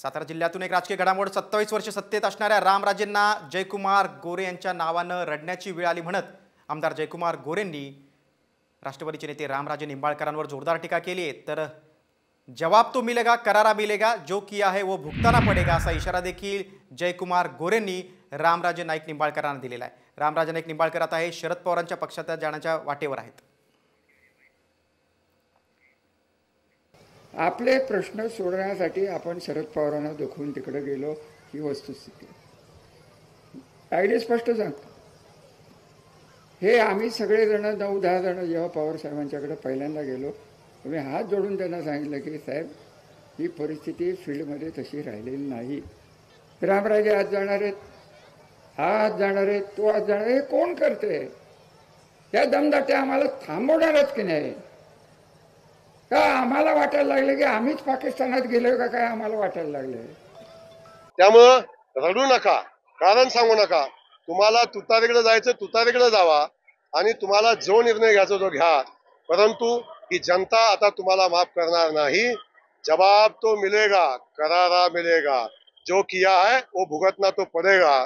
सातारा जिल्ह्यातून एक राजकीय घडामोड 27 वर्ष सत्तेत असणाऱ्या रामराजेंना जयकुमार गोरे यांच्या नावानं रडण्याची वेळ आली म्हणत आमदार जयकुमार गोरेंनी राष्ट्रवादीचे नेते रामराजे निंबाळकरांवर जोरदार टीका केली आहे। तर जवाब तो मिलेगा, करारा मिलेगा, जो किया है वो भुगताना पडेगा असा इशारा देखील जयकुमार गोरेंनी रामराजे नाईक निंबाळकरांना दिलेला आहे। रामराजे नाईक निंबाळकर आता हे शरद पवारांच्या पक्षात जाण्याच्या वाटेवर आहेत। आपले प्रश्न सोडवण्यासाठी आपण शरद पवारांना दुखवून तिकडे गेलो ही वस्तुस्थिती। आयडिया स्पष्ट सांगतो, हे आम्ही सगळेजण 9-10 जण जेव्हा पवार साहेबांच्याकडे पहिल्यांदा गेलो, मी हात जोडून त्यांना सांगितलं की साहेब, ही परिस्थिती फील्डमध्ये तशी राहिलेली नाही। रामराजे आज जाणार आहेत, हा आज जाणार आहे, तो आज जाणार, हे कोण करते? या दमदाट्या आम्हाला थांबवणारच की नाही? का आम्हाला वाटायला लागले की आम्हीच पाकिस्तानात गेलो का काय? आम्हाला वाटायला लागले। त्यामुळं रडू नका, कारण सांगू नका। तुम्हाला तुतारीकडे जायचं तुतारीकडे जावा आणि तुम्हाला जो निर्णय घ्यायचा तो घ्या, परंतु ही जनता आता तुम्हाला माफ करणार नाही। जवाब तो मिलेगा, करारा मिलेगा, जो किया है वो भुगतना तो पड़ेगा।